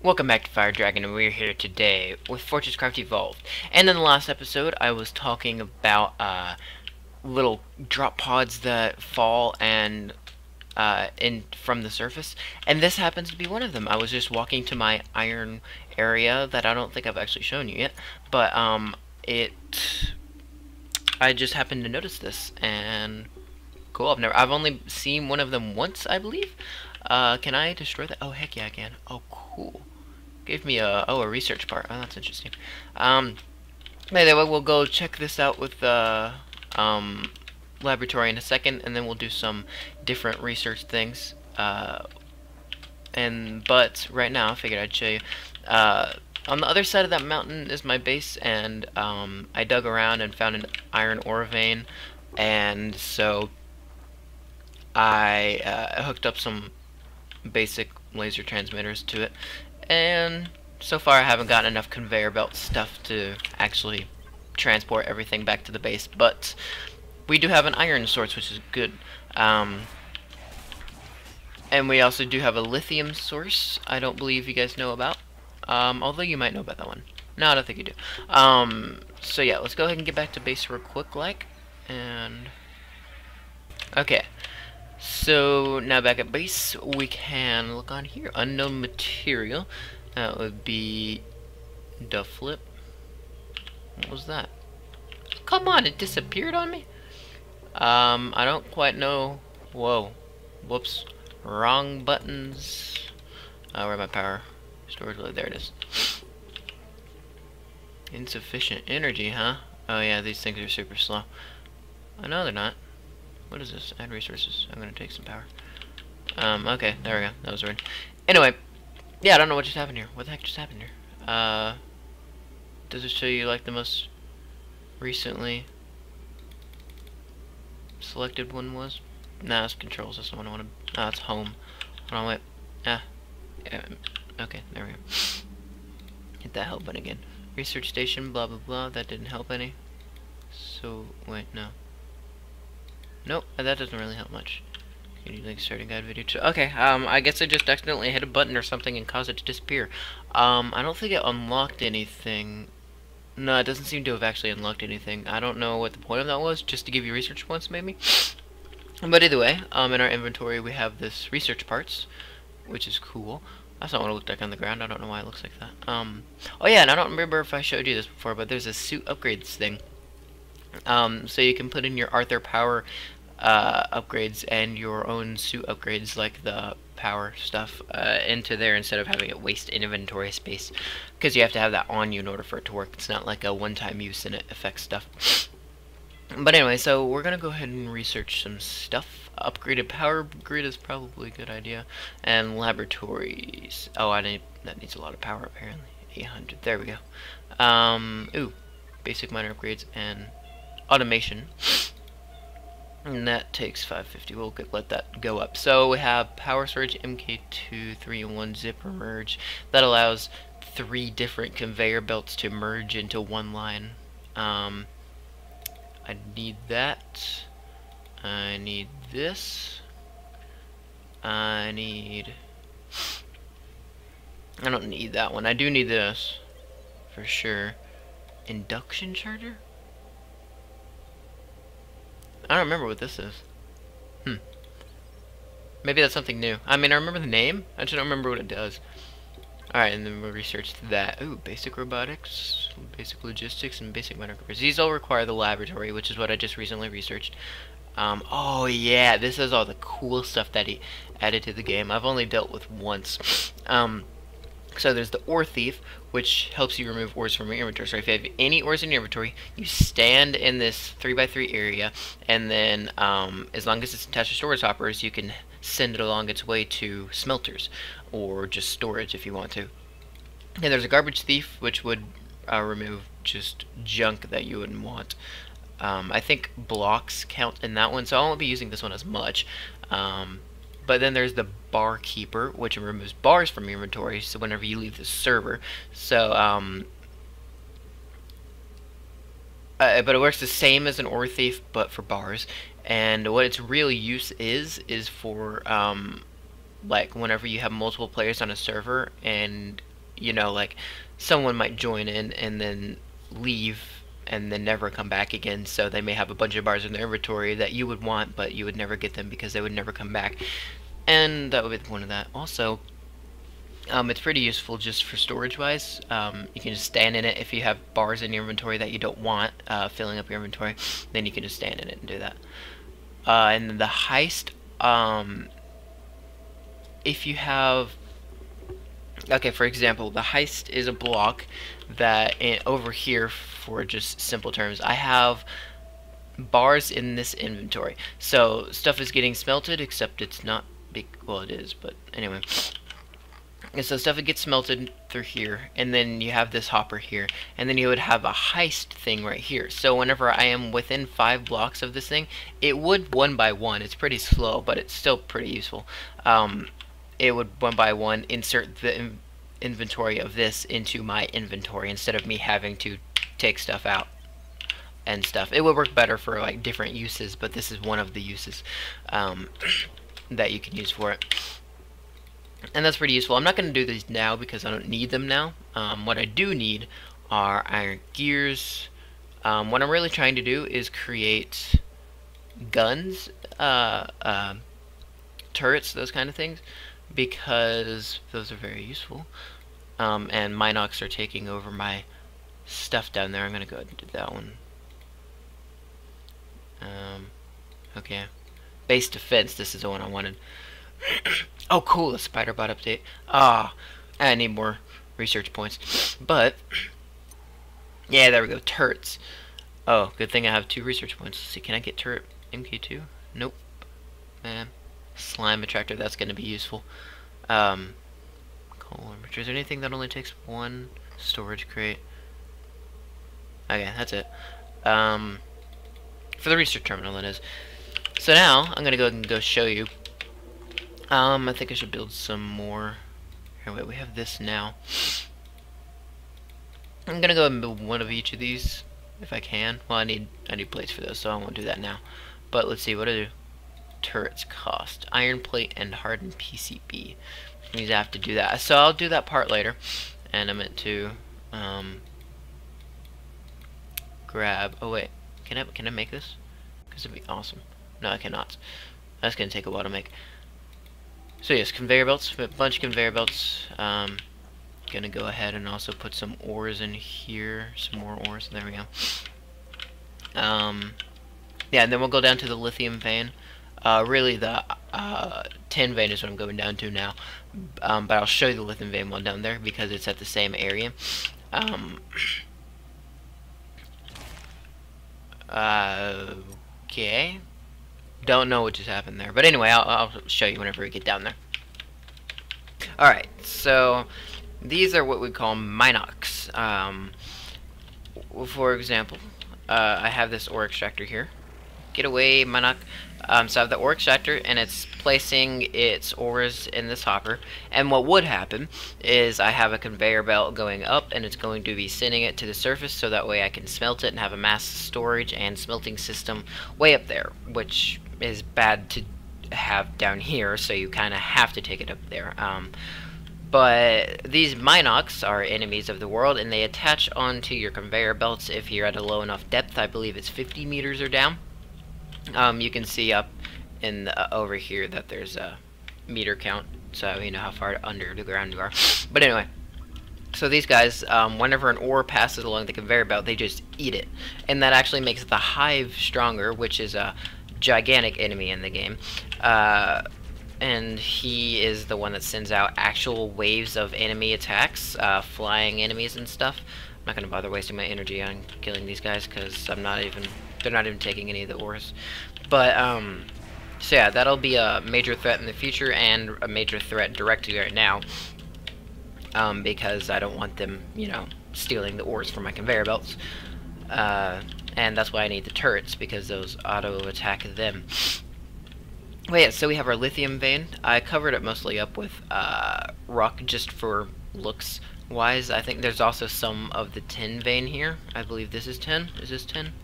Welcome back to Fire Dragon, and we're here today with FortressCraft Evolved. And in the last episode, I was talking about little drop pods that fall and in from the surface, and this happens to be one of them. I was just walking to my iron area that I don't think I've actually shown you yet, but I just happened to notice this, and cool. I've only seen one of them once, I believe. Can I destroy that? Oh, heck yeah, I can. Oh, cool. Gave me a research part. Oh, that's interesting. Anyway, we'll go check this out with the laboratory in a second, and then we'll do some different research things. But right now, I figured I'd show you. On the other side of that mountain is my base, and I dug around and found an iron ore vein, and so I hooked up some basic laser transmitters to it, and so far I haven't gotten enough conveyor belt stuff to actually transport everything back to the base, but we do have an iron source, which is good. And we also do have a lithium source. I don't believe you guys know about, although you might know about that one. No, I don't think you do. So yeah, let's go ahead and get back to base real quick, and okay. So now back at base, we can look on here. Unknown material. That would be the flip. What was that? Come on, it disappeared on me. I don't quite know. Whoa. Whoops. Wrong buttons. Where's my power storage load? There it is. Insufficient energy, huh? Oh yeah, these things are super slow. Oh no, they're not. What is this? Add resources. I'm gonna take some power. Okay, there we go. That was weird. Anyway, yeah, I don't know what just happened here. What the heck just happened here? Does it show you like the most recently selected one was? Nah, it's controls. That's the one I want to. Ah, it's home. Hold on, wait. Ah, yeah. Okay, there we go. Hit that help button again. Research station. Blah blah blah. That didn't help any. So wait, no. Nope, that doesn't really help much. Can you link starting guide video to? Okay, I guess I just accidentally hit a button or something and caused it to disappear. I don't think it unlocked anything. No, it doesn't seem to have actually unlocked anything. I don't know what the point of that was, just to give you research points maybe. But either way, in our inventory we have this research parts, which is cool. That's not what it looked like on the ground. I don't know why it looks like that. Oh yeah, and I don't remember if I showed you this before, but there's a suit upgrades thing. So you can put in your Arthur power upgrades and your own suit upgrades, like the power stuff, into there instead of having it waste inventory space, because you have to have that on you in order for it to work. It's not like a one-time use and it affects stuff. But anyway, so we're gonna go ahead and research some stuff. Upgraded power grid is probably a good idea, and laboratories. Oh, that needs a lot of power apparently. 800. There we go. Ooh, basic minor upgrades and automation, and that takes 550. We'll let that go up. So we have power storage, MK2, 3-in-1 zipper merge. That allows 3 different conveyor belts to merge into one line. I need that. I need this. I don't need that one. I do need this for sure. Induction charger? I don't remember what this is. Maybe that's something new. I mean, I remember the name. I just don't remember what it does. Alright, and then we'll research that. Ooh, basic robotics, basic logistics, and basic microcontrollers. These all require the laboratory, which is what I just recently researched. Oh yeah, this is all the cool stuff that he added to the game. I've only dealt with once. So there's the ore thief, which helps you remove ores from your inventory. So if you have any ores in your inventory, you stand in this 3x3 area, and then as long as it's attached to storage hoppers, you can send it along its way to smelters, or just storage if you want to. And there's a garbage thief, which would remove just junk that you wouldn't want. I think blocks count in that one, so I won't be using this one as much. But then there's the barkeeper, which removes bars from your inventory, so whenever you leave the server. So, but it works the same as an ore thief, but for bars. And what its real use is for like whenever you have multiple players on a server and you know, like someone might join in and then leave and then never come back again, so they may have a bunch of bars in their inventory that you would want, but you would never get them because they would never come back. And that would be the point of that. Also, it's pretty useful just for storage wise. You can just stand in it if you have bars in your inventory that you don't want filling up your inventory, then you can just stand in it and do that. And then the heist, if you have, okay, for example, the heist is a block that over here, for just simple terms, I have bars in this inventory. So stuff is getting smelted, except it's not big. Well, it is, but anyway. And so stuff gets smelted through here, and then you have this hopper here, and then you would have a heist thing right here. So whenever I am within 5 blocks of this thing, it would one by one. It's pretty slow, but it's still pretty useful. It would one by one insert the inventory of this into my inventory instead of me having to take stuff out and stuff. It would work better for like different uses, but this is one of the uses that you can use for it. And that's pretty useful. I'm not going to do these now because I don't need them now. What I do need are iron gears. What I'm really trying to do is create guns, turrets, those kind of things, because those are very useful. And Minox are taking over my stuff down there. I'm going to go ahead and do that one. Okay. Base defense, this is the one I wanted. Oh, cool, a spider bot update. Ah, I need more research points. But, yeah, there we go, turrets. Oh, good thing I have 2 research points. Let's see, can I get turret MK2? Nope. Man, slime attractor, that's going to be useful. Coal armature. Is there anything that only takes 1 storage crate? Okay, that's it. For the research terminal, that is. So now, I'm going to go ahead and go show you. I think I should build some more. Here, wait, we have this now. I'm gonna go and build one of each of these if I can. Well, I need plates for those, so I won't do that now. But let's see what do turrets cost. Iron plate and hardened PCB. Which means I have to do that. So I'll do that part later. And I meant to grab. Oh wait, can I make this? Because it'd be awesome. No, I cannot. That's gonna take a while to make. So yes, conveyor belts, a bunch of conveyor belts. Gonna go ahead and also put some ores in here, some more ores. There we go. Yeah, and then we'll go down to the lithium vein. Really, the tin vein is what I'm going down to now. But I'll show you the lithium vein while down there because it's at the same area. Okay. Don't know what just happened there, but anyway, I'll show you whenever we get down there. Alright, so these are what we call Minox. For example, I have this ore extractor here. Get away, Minox. So I have the ore extractor, and it's placing its ores in this hopper. And what would happen is I have a conveyor belt going up, and it's going to be sending it to the surface, so that way I can smelt it and have a mass storage and smelting system way up there, which is bad to have down here, so you kind of have to take it up there. But these Minox are enemies of the world, and they attach onto your conveyor belts if you're at a low enough depth. I believe it's 50 meters or down. You can see up in the, over here that there's a meter count, so you know how far under the ground you are. But anyway, so these guys, whenever an ore passes along the conveyor belt, they just eat it, and that actually makes the hive stronger, which is a gigantic enemy in the game. And he is the one that sends out actual waves of enemy attacks, flying enemies and stuff. I'm not gonna bother wasting my energy on killing these guys because they're not even taking any of the ores. But so yeah, that'll be a major threat in the future and a major threat directly right now, because I don't want them, you know, stealing the ores from my conveyor belts. And that's why I need the turrets, because those auto attack them. Well, yeah, so we have our lithium vein. I covered it mostly up with rock just for looks wise. I think there's also some of the tin vein here. I believe this is tin. Is this tin?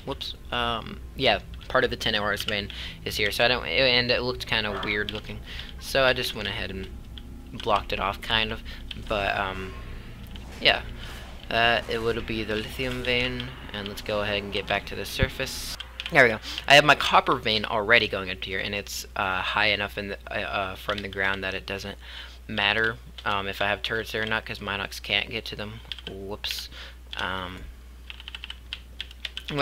Whoops. Yeah, part of the 10 hours vein is here. So I don't, and it looked kind of weird looking. So I just went ahead and blocked it off, kind of. But yeah, it would be the lithium vein, and let's go ahead and get back to the surface. There we go. I have my copper vein already going up here, and it's high enough in the, from the ground that it doesn't matter if I have turrets there or not, because Minox can't get to them. Whoops. But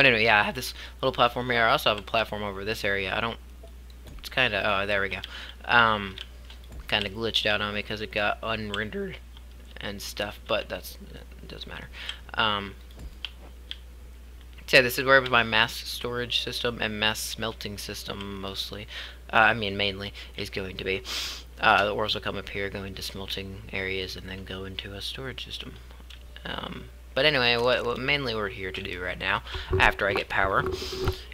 anyway, yeah, I have this little platform here. I also have a platform over this area. I don't... It's kind of... Oh, there we go. Kind of glitched out on me because it got unrendered and stuff, but it doesn't matter. So yeah, this is where my mass storage system and mass smelting system mostly, I mean mainly, is going to be. The ores will come up here, go into smelting areas, and then go into a storage system. But anyway, what mainly we're here to do right now, after I get power,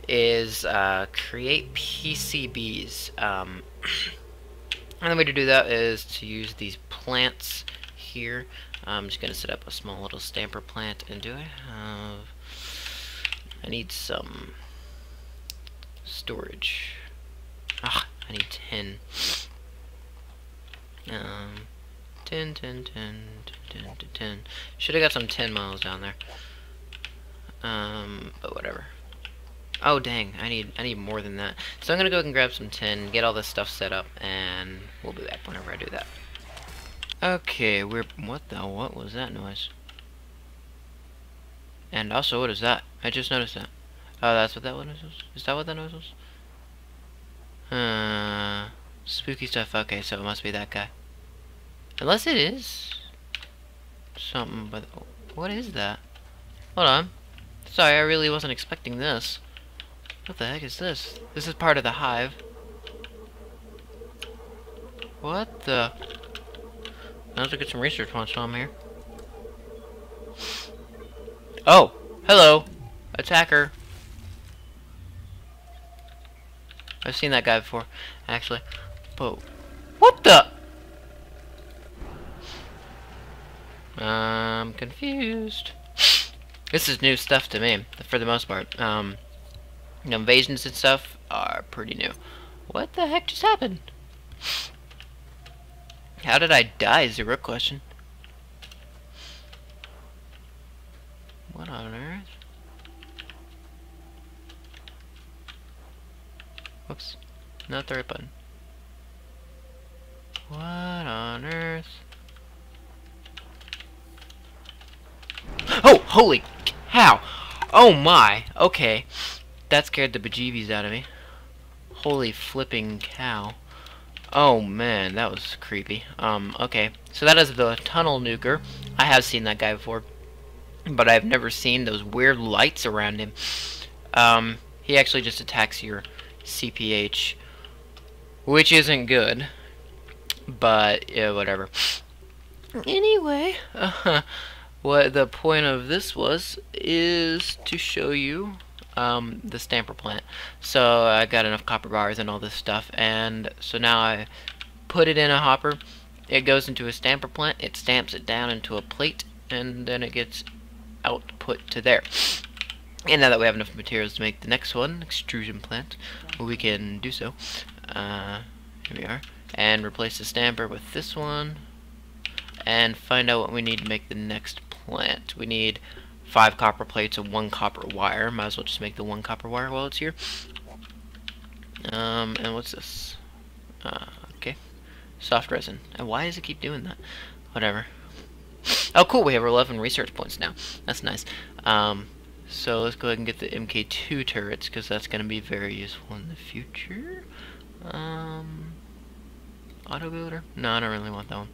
is create PCBs. And the way to do that is to use these plants here. I'm just going to set up a small little stamper plant, and do I have... I need some storage. Ah, I need 10. 10. Should have got some 10 miles down there. But whatever. Oh dang, I need more than that. So I'm gonna go and grab some 10, get all this stuff set up, and we'll be back whenever I do that. Okay, what was that noise? And also, what is that? I just noticed that. Oh, that's what that noise was? Is that what that noise was? Spooky stuff. Okay, so it must be that guy. Unless it is something, but what is that? Hold on. Sorry, I really wasn't expecting this. What the heck is this? This is part of the hive. What the? I'll have to get some research points on here. Oh, hello, attacker. I've seen that guy before, actually. But what the? I'm confused. This is new stuff to me, for the most part. Invasions and stuff are pretty new. What the heck just happened? How did I die is the real question. What on earth? Whoops. Not the right button. What on earth? Oh! Holy cow! Oh my! Okay. That scared the bejeebies out of me. Holy flipping cow. Oh man, that was creepy. Okay. So that is the tunnel nuker. I have seen that guy before, but I've never seen those weird lights around him. He actually just attacks your CPH, which isn't good, but yeah, whatever. Anyway, what the point of this is to show you the stamper plant. So I got enough copper bars and all this stuff, and so now I put it in a hopper. It goes into a stamper plant, it stamps it down into a plate, and then it gets output to there. And now that we have enough materials to make the next one, extrusion plant, we can do so. Here we are. And replace the stamper with this one. And find out what we need to make the next plant. We need 5 copper plates and 1 copper wire. Might as well just make the 1 copper wire while it's here. And what's this? Okay. Soft resin. And why does it keep doing that? Whatever. Oh cool, we have 11 research points now. That's nice. So let's go ahead and get the MK2 turrets, because that's going to be very useful in the future. Auto builder? No, I don't really want that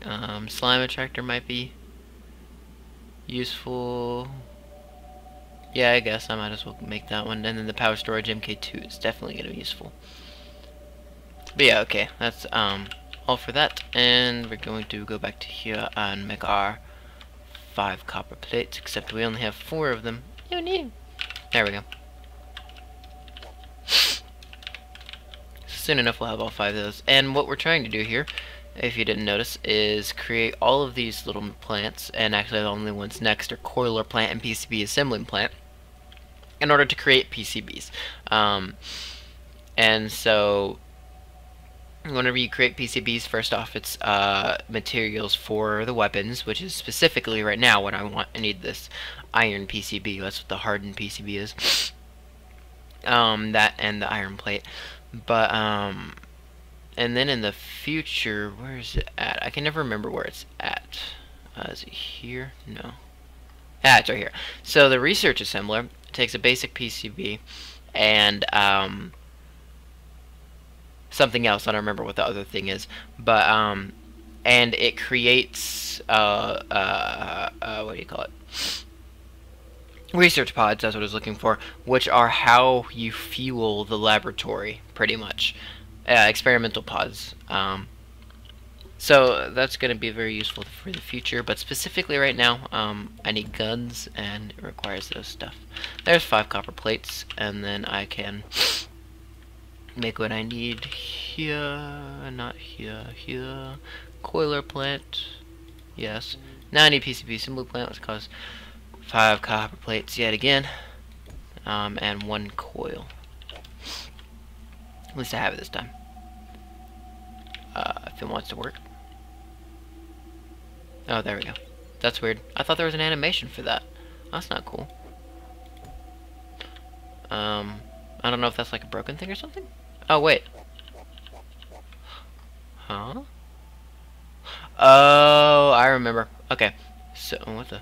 one. Slime attractor might be useful. Yeah, I guess I might as well make that one. And then the power storage MK2 is definitely going to be useful. But yeah, okay, that's all for that. And we're going to go back to here and make our 5 copper plates, except we only have 4 of them. Oh no. There we go. Soon enough we'll have all 5 of those. And what we're trying to do here, if you didn't notice, is create all of these little plants, and actually the only ones next are coiler plant and PCB assembling plant, in order to create PCBs. And so Whenever you create PCBs, first off, it's materials for the weapons, which is specifically right now what I want. I need this iron PCB. That's what the hardened PCB is. That and the iron plate. But and then in the future, where is it at? I can never remember where it's at. Is it here? No. Ah, it's right here. So the research assembler takes a basic PCB and something else. I don't remember what the other thing is, but and it creates what do you call it? Research pods. That's what I was looking for, which are how you fuel the laboratory, pretty much. Experimental pods. So that's going to be very useful for the future, but specifically right now, I need guns, and it requires those stuff. There's 5 copper plates, and then I can make what I need here, not here, here. Coiler plant, yes. Now I need PCB assembly plant, which costs 5 copper plates yet again, and 1 coil. At least I have it this time. If it wants to work. Oh, there we go. That's weird. I thought there was an animation for that. That's not cool. I don't know if that's like a broken thing or something. Oh, wait. Huh? Oh, I remember. Okay. So, what the...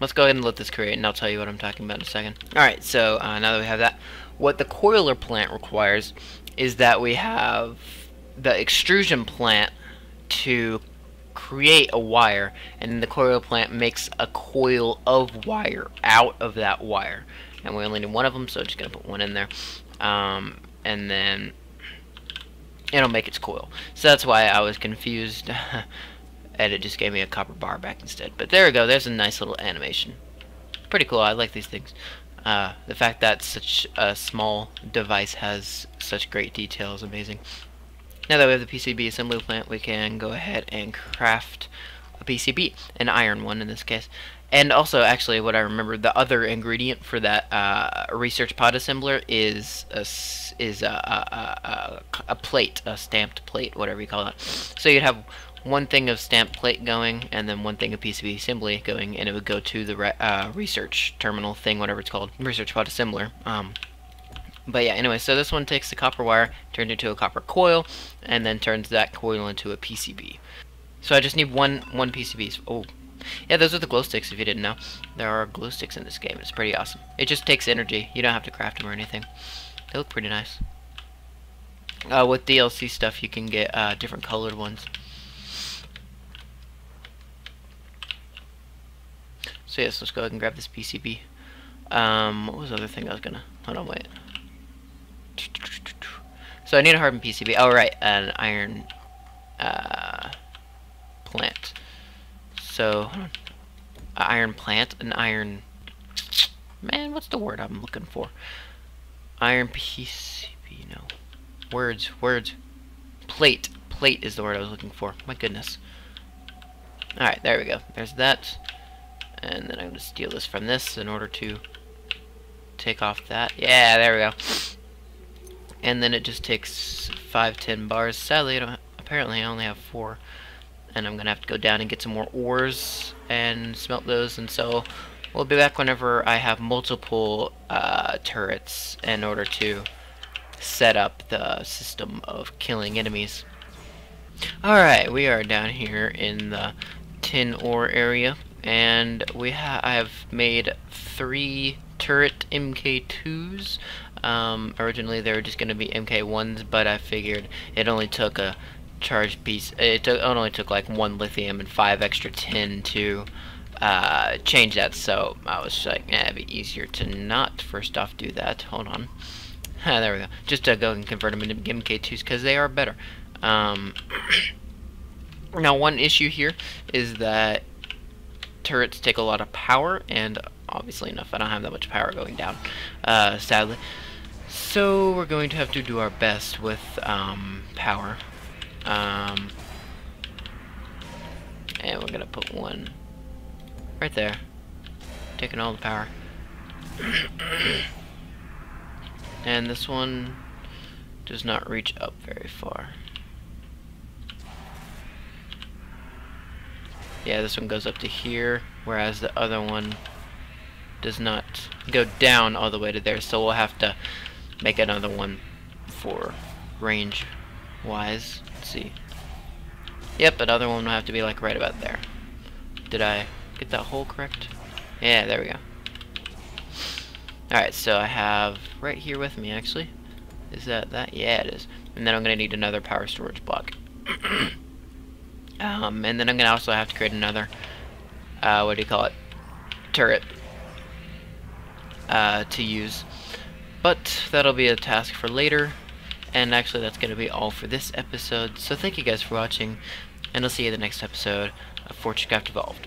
let's go ahead and let this create, and I'll tell you what I'm talking about in a second. Alright, so now that we have that, what the coiler plant requires is that we have the extrusion plant to create a wire, and then the coiler plant makes a coil of wire out of that wire. And we only need 1 of them, so I'm just going to put 1 in there. And then it'll make its coil. So that's why I was confused. And it just gave me a copper bar back instead. But there we go. There's a nice little animation. Pretty cool. I like these things. The fact that such a small device has such great detail is amazing. Now that we have the PCB assembly plant, we can go ahead and craft a PCB, an iron one in this case. And also, actually, what I remember, the other ingredient for that research pod assembler is a plate, a stamped plate, whatever you call it. So you'd have 1 thing of stamped plate going, and then 1 thing of PCB assembly going, and it would go to the research terminal thing, whatever it's called, research pod assembler. But yeah, anyway, so this one takes the copper wire, turns into a copper coil, and then turns that coil into a PCB. So I just need one PCB. Oh, yeah, those are the glow sticks, if you didn't know. There are glow sticks in this game. It's pretty awesome. It just takes energy. You don't have to craft them or anything. They look pretty nice. With DLC stuff, you can get different colored ones. So yes, let's go ahead and grab this PCB. What was the other thing I was gonna... Hold on, wait. So I need a hardened PCB. Oh, right, an iron plant. So, hold on. An iron plant, an iron... Man, what's the word I'm looking for? Iron PCB, no. Words. Plate. Plate is the word I was looking for. My goodness. Alright, there we go. There's that. And then I'm going to steal this from this in order to take off that. Yeah, there we go. And then it just takes 5-10 bars. Sadly, apparently I only have 4. And I'm going to have to go down and get some more ores and smelt those. And so we'll be back whenever I have multiple turrets in order to set up the system of killing enemies. Alright, we are down here in the tin ore area. And I have made 3 turret MK2s. Originally they were just going to be MK1s, but I figured it only took a charged piece. It only took like 1 lithium and 5 extra tin to change that. So I was like, it'd be easier to not first off do that. Hold on. There we go. Just to go and convert them into MK2s because they are better. Now, one issue here is that turrets take a lot of power, and obviously enough, I don't have that much power going down, sadly. So we're going to have to do our best with power. And we're gonna put 1 right there, taking all the power. And this one does not reach up very far. Yeah, this one goes up to here, whereas the other one does not go down all the way to there, so we'll have to make another one for range wise. Let's see. Yep, another one will have to be like right about there. Did I get that hole correct? Yeah, there we go. Alright, so I have right here with me actually. Is that? Yeah, it is. And then I'm going to need another power storage block. And then I'm going to also have to create another, what do you call it? Turret. To use. But that'll be a task for later. And actually that's going to be all for this episode. So thank you guys for watching. And I'll see you in the next episode of FortressCraft Evolved.